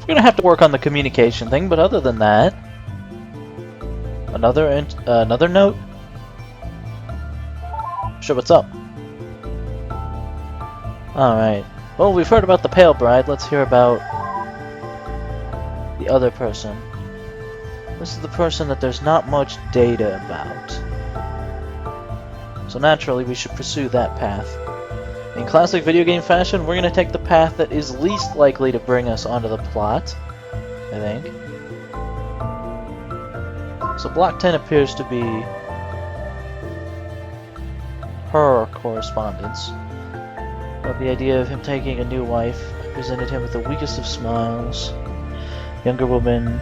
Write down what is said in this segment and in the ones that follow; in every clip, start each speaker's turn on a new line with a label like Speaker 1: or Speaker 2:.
Speaker 1: We're gonna have to work on the communication thing, but other than that... Another note? Sure, what's up? Alright. Well, we've heard about the Pale Bride, let's hear about the other person. This is the person that there's not much data about. So naturally, we should pursue that path. In classic video game fashion, we're going to take the path that is least likely to bring us onto the plot, I think. So Block 10 appears to be her correspondence. But the idea of him taking a new wife, I presented him with the weakest of smiles. Younger woman.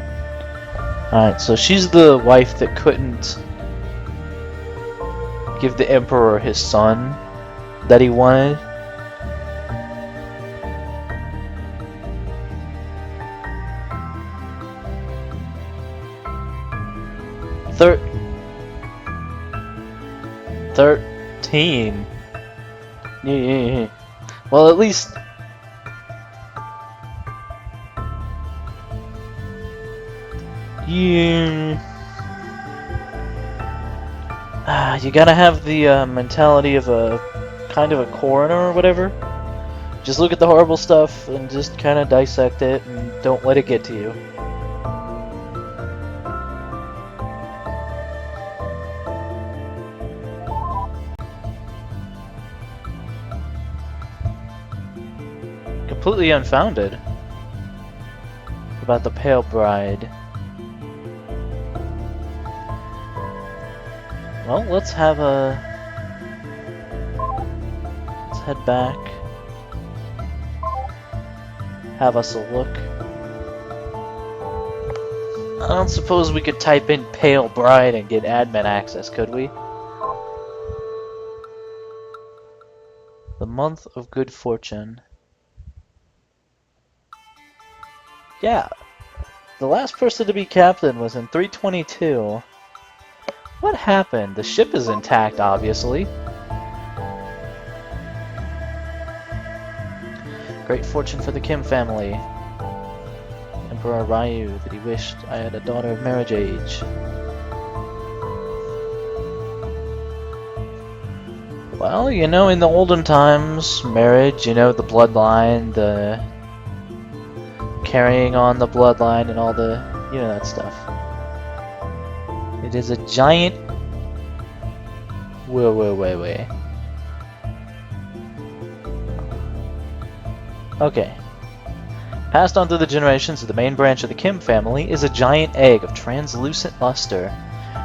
Speaker 1: Alright, so she's the wife that couldn't give the Emperor his son that he wanted. Thir 13. Yeah. Well, at least... Yeah... you gotta have the mentality of a kind of a coroner or whatever. Just look at the horrible stuff and just kind of dissect it and don't let it get to you. Completely unfounded about the Pale Bride. Well, let's head back. Have us a look. I don't suppose we could type in Pale Bride and get admin access, could we? The month of good fortune. Yeah, the last person to be captain was in 322. What happened? The ship is intact, obviously. Great fortune for the Kim family. Emperor Ryu that he wished I had a daughter of marriage age. Well, you know, in the olden times, marriage, you know, the bloodline, the carrying on the bloodline and all the, you know, that stuff. It is a giant... Wait. Okay. Passed on through the generations of the main branch of the Kim family is a giant egg of translucent luster,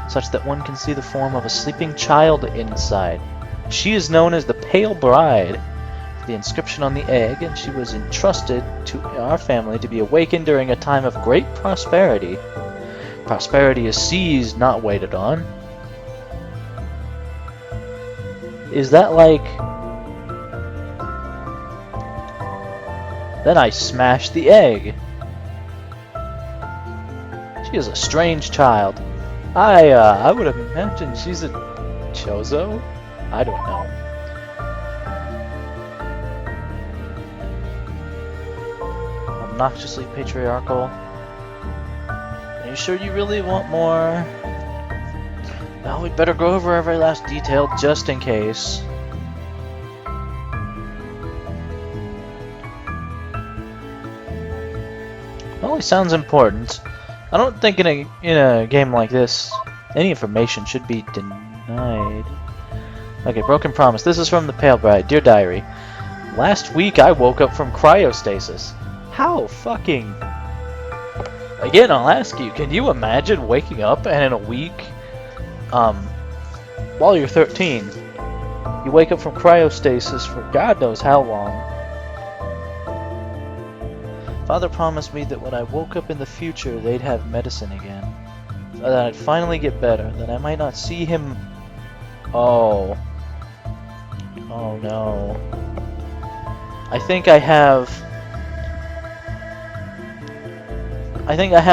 Speaker 1: such that one can see the form of a sleeping child inside. She is known as the Pale Bride, for the inscription on the egg, and she was entrusted to our family to be awakened during a time of great prosperity. Prosperity is seized, not waited on. Is that like... Then I smashed the egg. She is a strange child. I would have imagined she's a Chozo? I don't know. Obnoxiously patriarchal. Are you sure you really want more? Well, we'd better go over every last detail just in case. Well, it sounds important. I don't think in a game like this, any information should be denied. Okay, broken promise. This is from the Pale Bride. Dear Diary. Last week I woke up from cryostasis. How fucking... Again, I'll ask you, can you imagine waking up and in a week, while you're 13, you wake up from cryostasis for God knows how long? Father promised me that when I woke up in the future, they'd have medicine again. That I'd finally get better, that I might not see him... Oh. Oh no. I think I have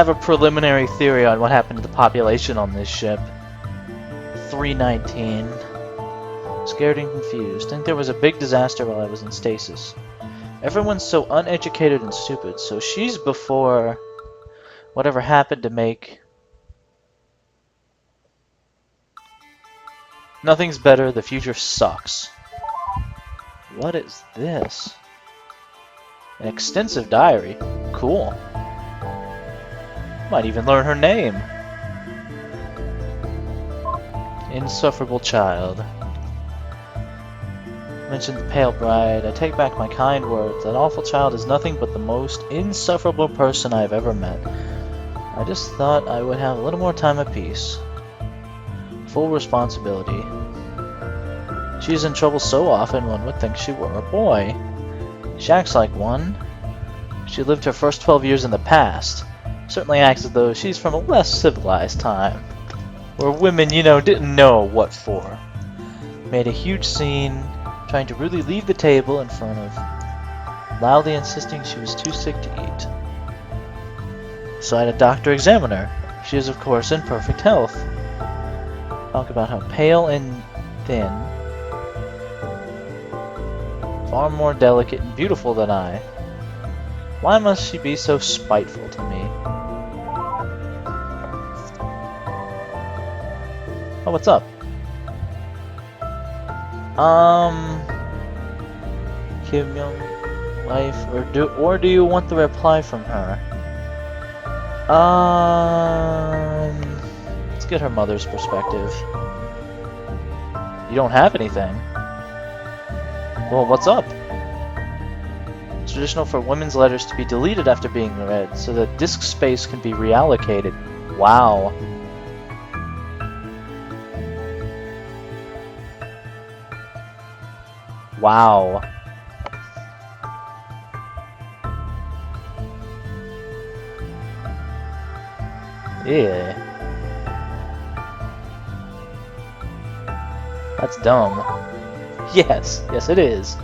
Speaker 1: a preliminary theory on what happened to the population on this ship. 319. Scared and confused. Think there was a big disaster while I was in stasis. Everyone's so uneducated and stupid, so she's before whatever happened to make... Nothing's better, the future sucks. What is this? An extensive diary. Cool. Might even learn her name. Insufferable child. Mentioned the pale bride. I take back my kind words. That awful child is nothing but the most insufferable person I've ever met. I just thought I would have a little more time at peace. Full responsibility. She's in trouble so often one would think she were a boy. She acts like one. She lived her first 12 years in the past. Certainly acts as though she's from a less civilized time, where women, you know, didn't know what for. Made a huge scene, trying to really leave the table in front of, loudly insisting she was too sick to eat. So I had a doctor examine her. She is, of course, in perfect health. Talk about how pale and thin, far more delicate and beautiful than I. Why must she be so spiteful to me? Oh, what's up? Kim Young wife, or do you want the reply from her? Let's get her mother's perspective. You don't have anything. Well, what's up? It's traditional for women's letters to be deleted after being read, so that disk space can be reallocated. Wow. Wow. Yeah. That's dumb. Yes, yes it is.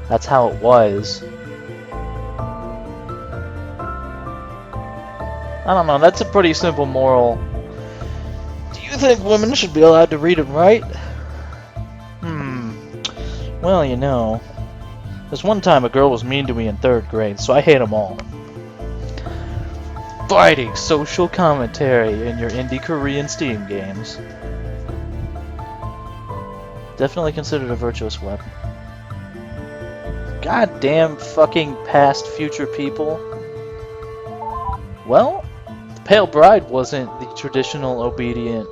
Speaker 1: That's how it was. I don't know, that's a pretty simple moral. Do you think women should be allowed to read and write? Well, you know. There's one time a girl was mean to me in 3rd grade, so I hate them all. Fighting social commentary in your indie Korean Steam games. Definitely considered a virtuous weapon. Goddamn fucking past future people. Well, the Pale Bride wasn't the traditional obedient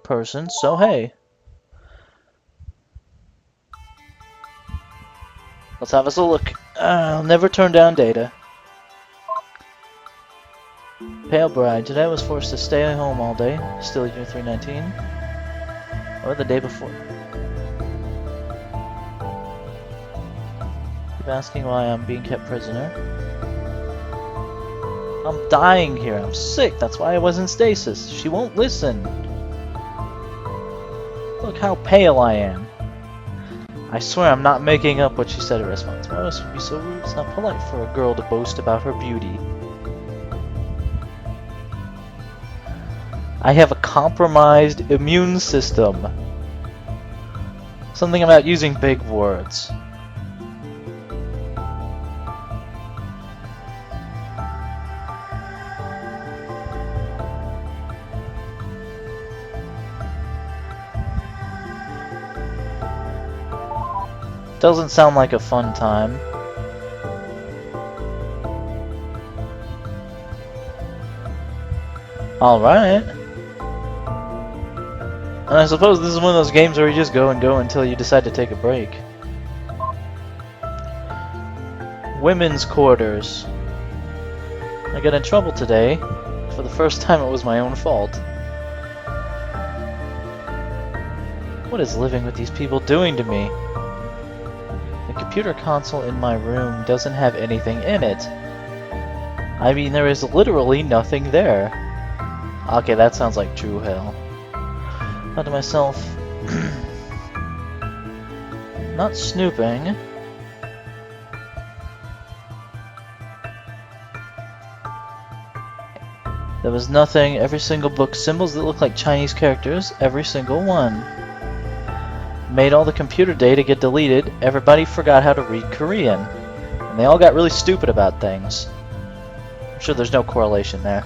Speaker 1: person, so hey. Let's have us a look. I'll never turn down data. Pale Bride. Today I was forced to stay at home all day. Still year 319. Or the day before. Keep asking why I'm being kept prisoner. I'm dying here. I'm sick. That's why I was in stasis. She won't listen. Look how pale I am. I swear I'm not making up what she said in response. Why must you be so rude? It's not polite for a girl to boast about her beauty. I have a compromised immune system. Something about using big words. Doesn't sound like a fun time. Alright. And I suppose this is one of those games where you just go and go until you decide to take a break. Women's quarters. I got in trouble today. For the first time it was my own fault. What is living with these people doing to me? The computer console in my room doesn't have anything in it. I mean, there is literally nothing there. Okay, that sounds like true hell. Thought to myself, not snooping. There was nothing. Every single book, symbols that look like Chinese characters, every single one. made all the computer data get deleted, everybody forgot how to read Korean. And they all got really stupid about things. I'm sure there's no correlation there.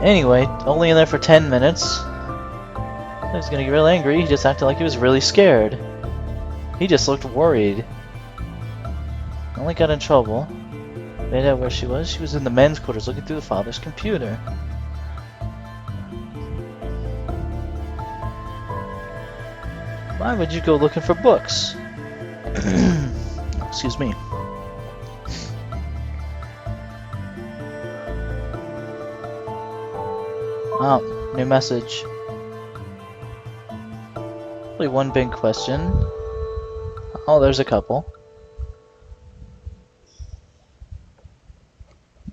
Speaker 1: Anyway, only in there for 10 minutes. He was gonna get real angry, he just acted like he was really scared. He just looked worried. Only got in trouble. Made out where she was. She was in the men's quarters looking through the father's computer. Why would you go looking for books? Excuse me. Oh, new message. Only one big question. Oh, there's a couple.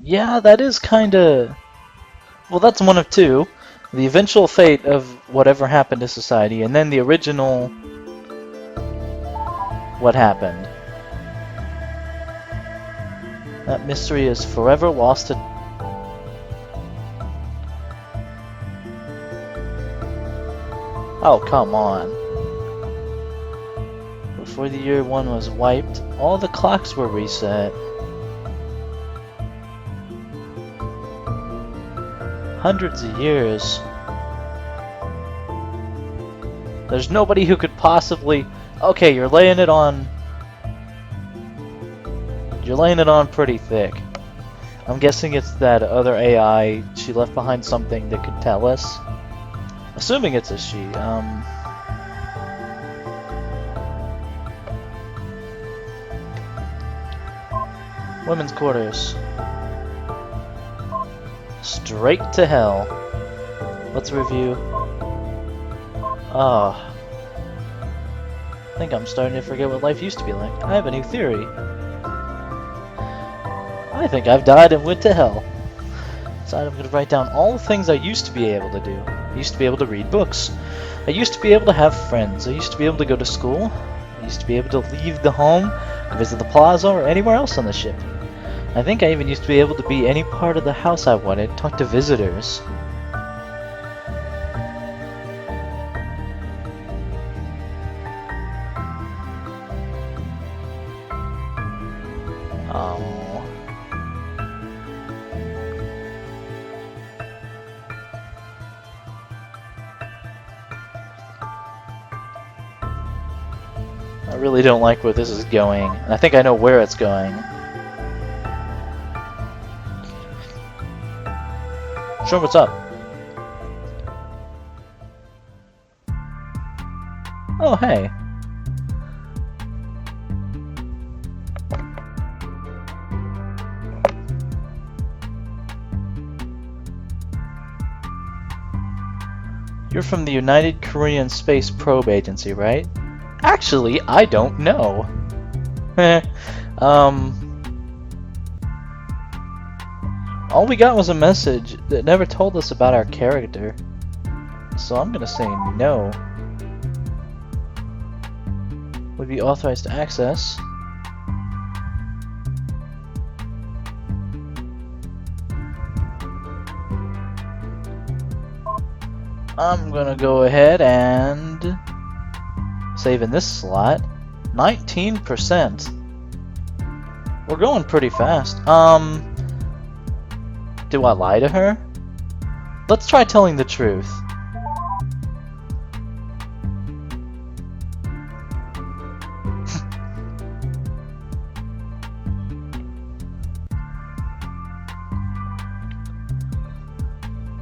Speaker 1: Yeah, that is kinda... Well, that's one of two. The eventual fate of whatever happened to society, and then the original... What happened. That mystery is forever lost to... Oh, come on. Before the year 1 was wiped, all the clocks were reset. Hundreds of years. There's nobody who could possibly... Okay, you're laying it on... You're laying it on pretty thick. I'm guessing it's that other AI, she left behind something that could tell us. Assuming it's a she, women's quarters. Straight to hell. Let's review. Oh. I think I'm starting to forget what life used to be like. I have a new theory. I think I've died and went to hell. So I'm going to write down all the things I used to be able to do. I used to be able to read books. I used to be able to have friends. I used to be able to go to school. I used to be able to leave the home, go visit the plaza, or anywhere else on the ship. I think I even used to be able to be any part of the house I wanted, talk to visitors. Oh. I really don't like where this is going. I think I know where it's going. Sure, what's up? Oh, hey. You're from the United Korean Space Probe Agency, right? Actually, I don't know. All we got was a message that never told us about our character. So I'm gonna say no. Would be authorized to access. I'm gonna go ahead and save in this slot. 19%. We're going pretty fast. Do I lie to her? Let's try telling the truth.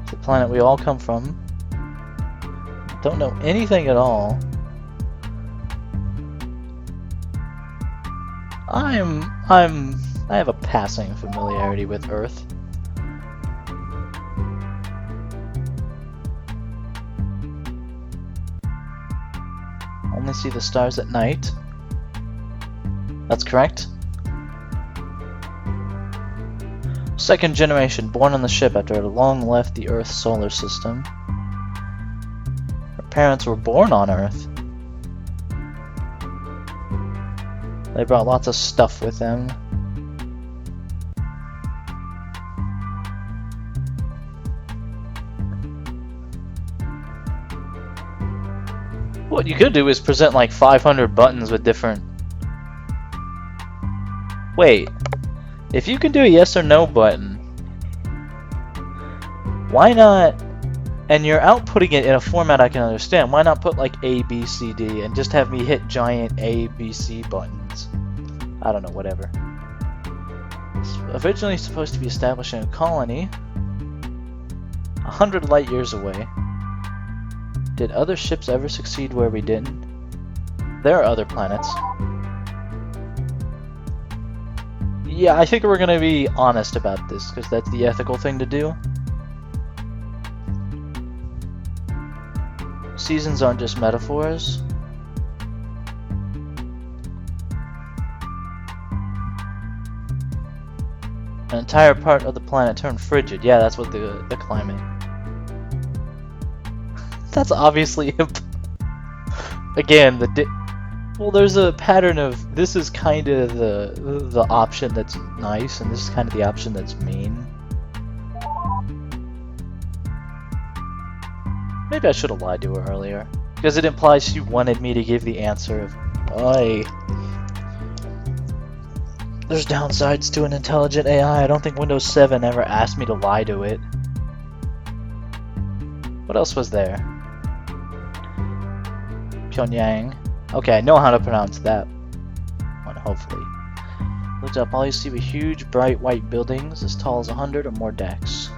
Speaker 1: It's the planet we all come from. Don't know anything at all. I have a passing familiarity with Earth. Only see the stars at night. That's correct. Second generation, born on the ship after it had long left the Earth's solar system. Her parents were born on Earth. They brought lots of stuff with them. What you could do is present like 500 buttons with different... Wait, if you can do a yes or no button, why not, and you're outputting it in a format I can understand, why not put like A, B, C, D, and just have me hit giant A, B, C buttons? I don't know, whatever. It's originally supposed to be establishing a colony 100 light years away. Did other ships ever succeed where we didn't? There are other planets. Yeah, I think we're gonna be honest about this, because that's the ethical thing to do. Seasons aren't just metaphors. An entire part of the planet turned frigid. Yeah, that's what the climate. That's obviously again well, there's a pattern of this is kind of the option that's nice, and this is kind of the option that's mean. Maybe I should have lied to her earlier, because it implies she wanted me to give the answer of, "Oi, there's downsides to an intelligent AI. I don't think Windows 7 ever asked me to lie to it." What else was there? Pyongyang. Okay, I know how to pronounce that one, hopefully. Looked up, all you see were huge, bright white buildings as tall as 100 or more decks.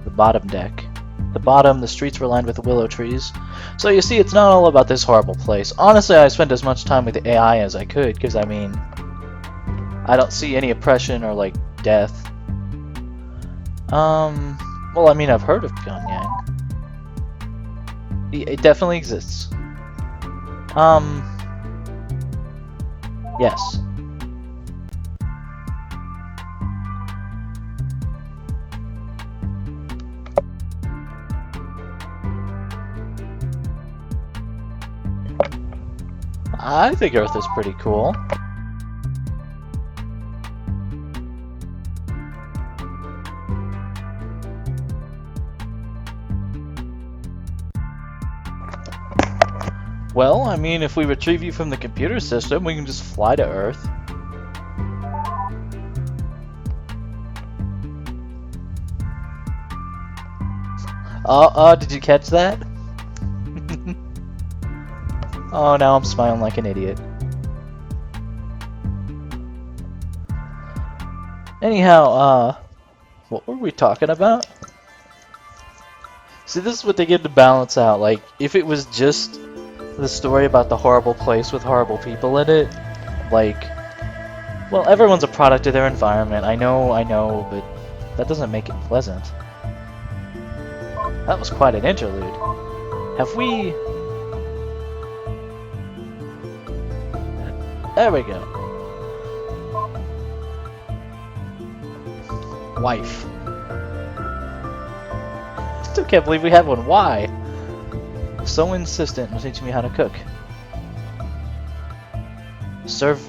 Speaker 1: The bottom deck. The bottom, the streets were lined with willow trees. So you see, it's not all about this horrible place. Honestly, I spent as much time with the AI as I could, because I mean, I don't see any oppression or like death. Well, I mean, I've heard of Pyongyang. It definitely exists. Yes. I think Earth is pretty cool. Well, I mean, if we retrieve you from the computer system, we can just fly to Earth. Did you catch that? Oh, now I'm smiling like an idiot. Anyhow, what were we talking about? See, this is what they get to balance out. Like, if it was just the story about the horrible place with horrible people in it, like, well, everyone's a product of their environment. I know, but that doesn't make it pleasant. That was quite an interlude. Have we... There we go. Wife. Still can't believe we have one. Why? So insistent in teaching me how to cook. Serve.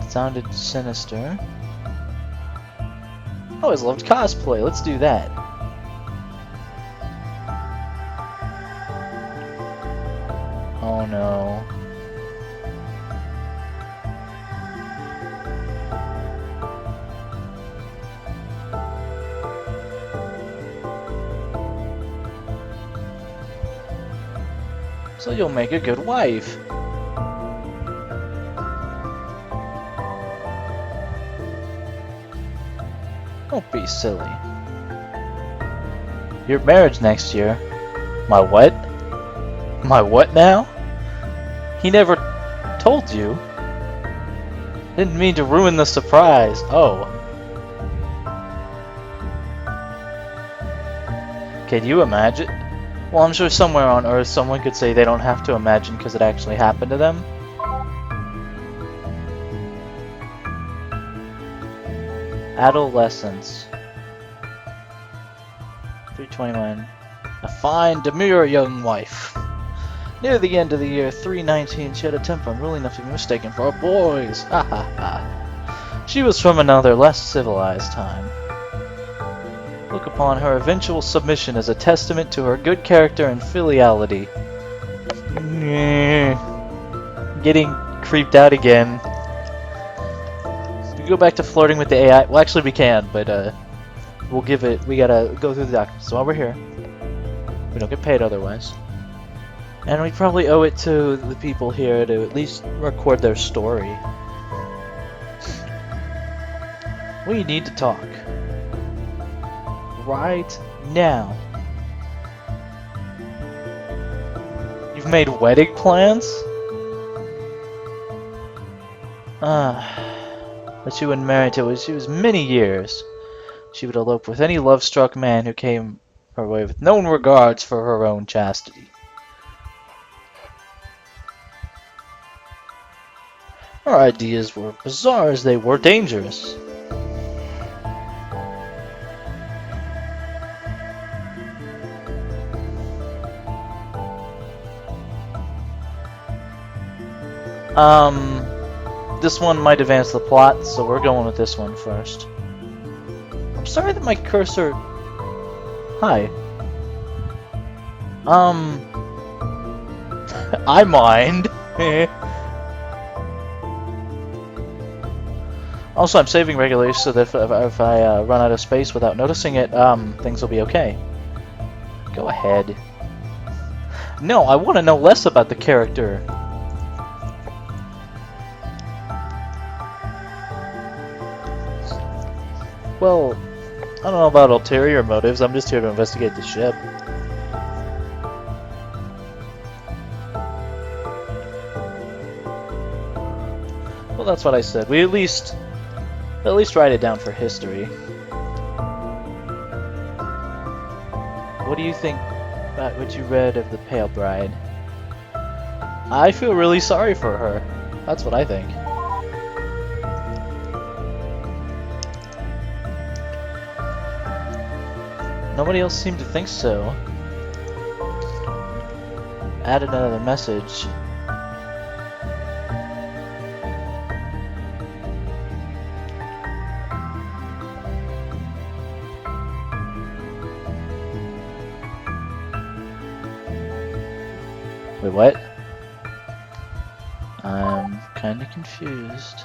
Speaker 1: Sounded sinister. I always loved cosplay. Let's do that. Oh no. So you'll make a good wife. Don't be silly. Your marriage next year. My what? My what now? He never told you. Didn't mean to ruin the surprise. Oh. Can you imagine? Well, I'm sure somewhere on Earth someone could say they don't have to imagine because it actually happened to them. Adolescence. 321. A fine, demure young wife. Near the end of the year 319, she had a temper unruly enough to be mistaken for a boy's. Ha ha ha. She was from another, less civilized time. Look upon her eventual submission as a testament to her good character and filiality. Getting creeped out again. We go back to flirting with the AI. Well, actually we can, but we'll give it. We gotta go through the documents. So while we're here, we don't get paid otherwise, and we probably owe it to the people here to at least record their story. We need to talk right now. You've made wedding plans? That she wouldn't marry till she was many years. She would elope with any love-struck man who came her way with no regards for her own chastity. Her ideas were bizarre as they were dangerous. This one might advance the plot, so we're going with this one first. I'm sorry that my cursor... Hi. I mind. Also, I'm saving regularly so that if I run out of space without noticing it, things will be okay. Go ahead. No, I want to know less about the character. Well, I don't know about ulterior motives, I'm just here to investigate the ship. Well, that's what I said. We at least write it down for history. What do you think about what you read of the Pale Bride? I feel really sorry for her. That's what I think. Nobody else seemed to think so. Added another message. Wait, what? I'm kinda confused.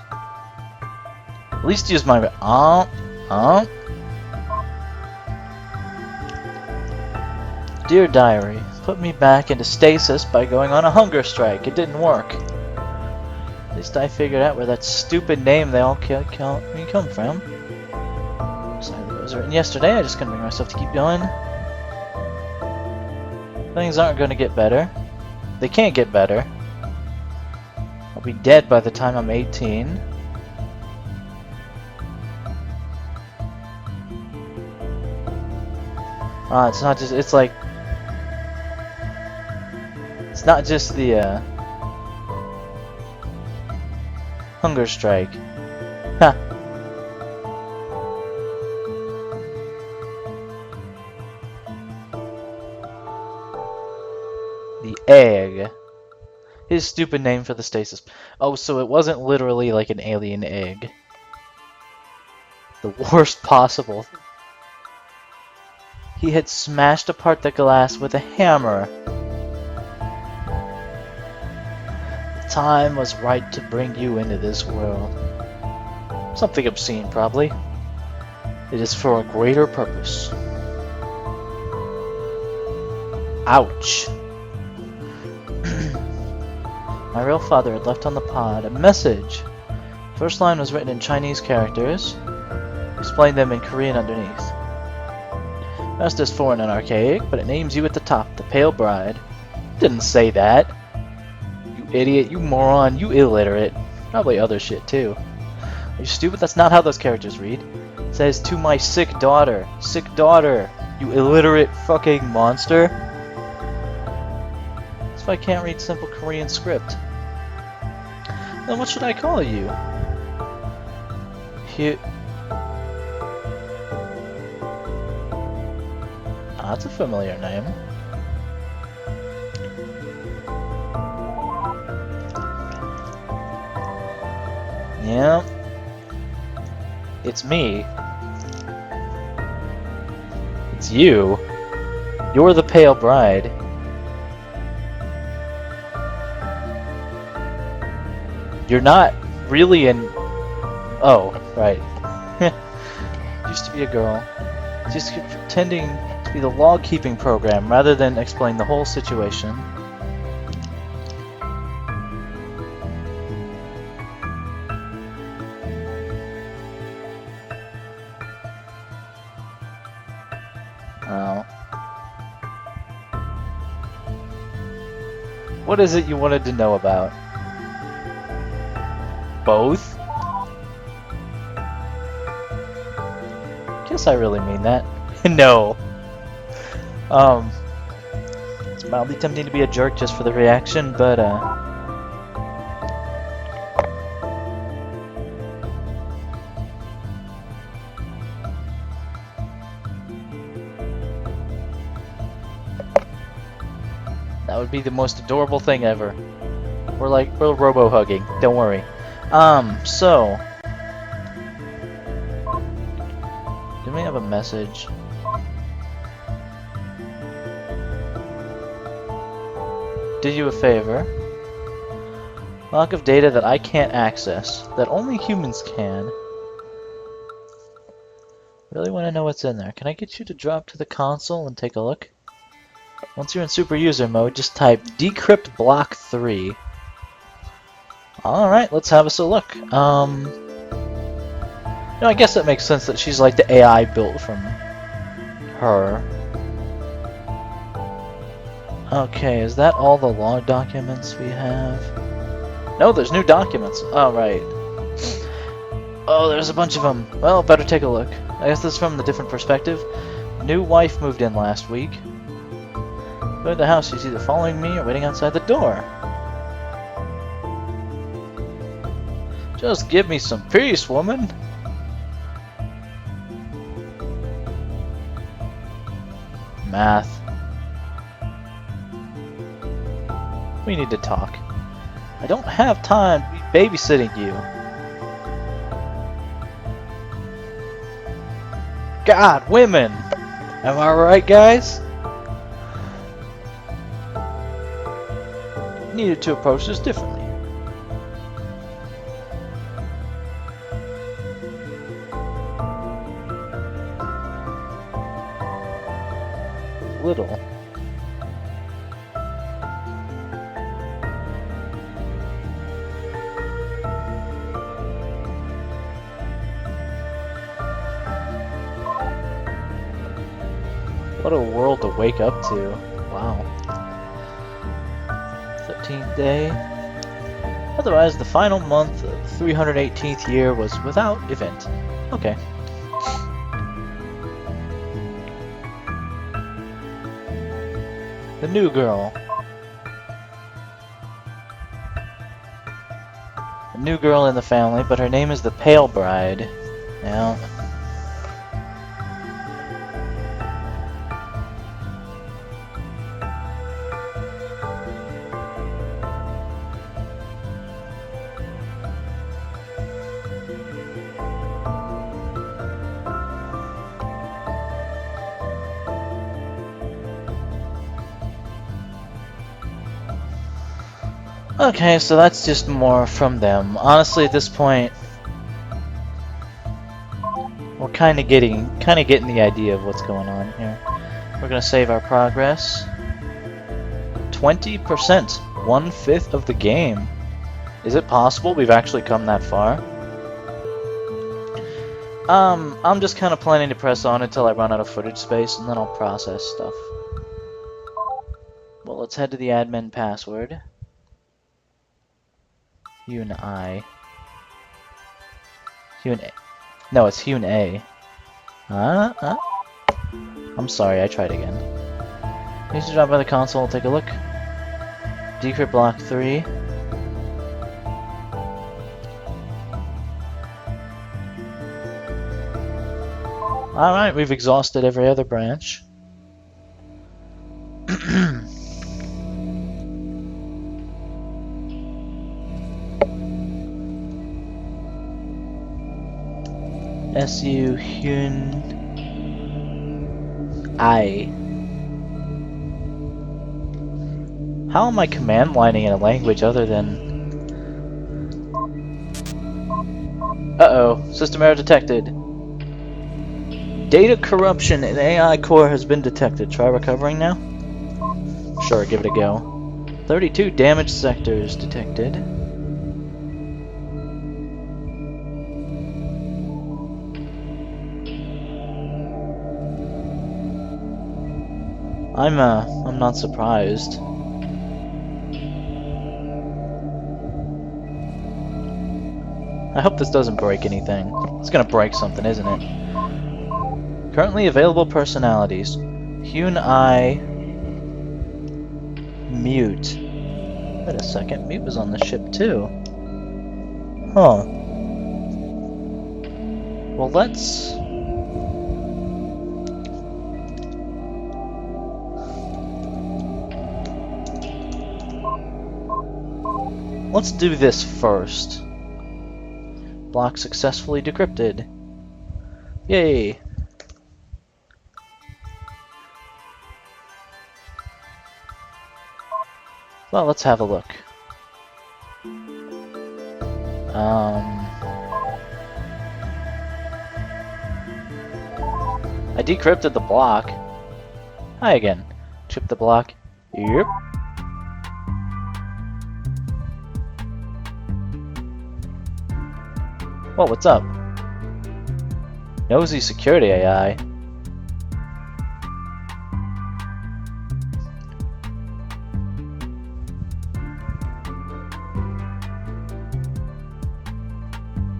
Speaker 1: At least use my... Dear Diary, put me back into stasis by going on a hunger strike. It didn't work. At least I figured out where that stupid name they all come from. Sorry that it was written yesterday, I just couldn't bring myself to keep going. Things aren't going to get better. They can't get better. I'll be dead by the time I'm 18. It's not just, it's like... It's not just the, hunger strike. Ha! The egg. His stupid name for the stasis. Oh, so it wasn't literally like an alien egg. The worst possible. He had smashed apart the glass with a hammer. The time was right to bring you into this world. Something obscene, probably. It is for a greater purpose. Ouch. My real father had left on the pod a message. First line was written in Chinese characters. Explained them in Korean underneath. Rest is foreign and archaic, but it names you at the top, the Pale Bride. Didn't say that. You idiot, you moron, you illiterate. Probably other shit too. Are you stupid? That's not how those characters read. It says, to my sick daughter. Sick daughter. You illiterate fucking monster. That's if I can't read simple Korean script. Then what should I call you? That's a familiar name. Yeah. It's me. It's you. You're the pale bride. You're not really an... Oh, right. Used to be a girl. Just pretending to be the log-keeping program rather than explain the whole situation. Oh. What is it you wanted to know about? Both? Guess I really mean that. No. It's mildly tempting to be a jerk just for the reaction, but that would be the most adorable thing ever. We're robo-hugging. Don't worry. So... Do we have a message? Do you a favor. Block of data that I can't access, that only humans can. Really want to know what's in there. Can I get you to drop to the console and take a look? Once you're in super user mode, just type decrypt block 3. Alright, let's have us a look. I guess that makes sense that she's like the AI built from her. Okay, is that all the log documents we have? No, there's new documents. Oh, right. Oh, there's a bunch of them. Well, better take a look. I guess this is from the different perspective. New wife moved in last week. Go to the house, she's either following me or waiting outside the door. Just give me some peace, woman. Math. We need to talk. I don't have time to be babysitting you. God, women! Am I right, guys? Needed to approach this differently. Little. What a world to wake up to. Wow. 13th day. Otherwise, the final month of the 318th year was without event. Okay. The new girl. A new girl in the family, but her name is the Pale Bride. Now... Okay, so that's just more from them. Honestly, at this point, we're kind of getting the idea of what's going on here. We're gonna save our progress. 20%, 1/5 of the game. Is it possible we've actually come that far? I'm just kind of planning to press on until I run out of footage space, and then I'll process stuff. Well, let's head to the admin password. Hyun-ae. Hyun-ae. No, it's Hyun-ae. I'm sorry, I tried again. Needs to drop by the console and take a look. Decrypt block 3. Alright, we've exhausted every other branch. SU Hyun Hyun-ae. How am I command lining in a language other than... Uh-oh, system error detected. Data corruption in AI core has been detected. Try recovering now? Sure, give it a go. 32 damaged sectors detected. I'm not surprised. I hope this doesn't break anything. It's gonna break something, isn't it? Currently available personalities. Hyun-ae. Mute. Wait a second, Mute was on the ship too. Huh. Well, let's do this first. Block successfully decrypted. Yay! Well, let's have a look. I decrypted the block. Hi again. Chip the block. Yep. Well, what's up? Nosy security AI.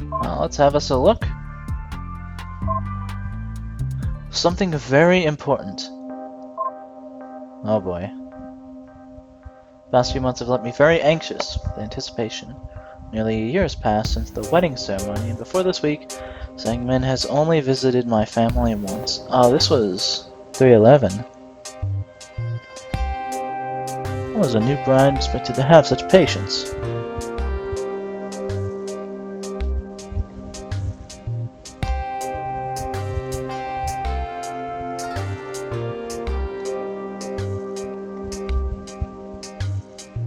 Speaker 1: Well, let's have us a look. Something very important. Oh boy. The past few months have left me very anxious with anticipation. Nearly a year has passed since the wedding ceremony, and before this week, Sangmin has only visited my family once. Oh, this was 311. How was a new bride expected to have such patience?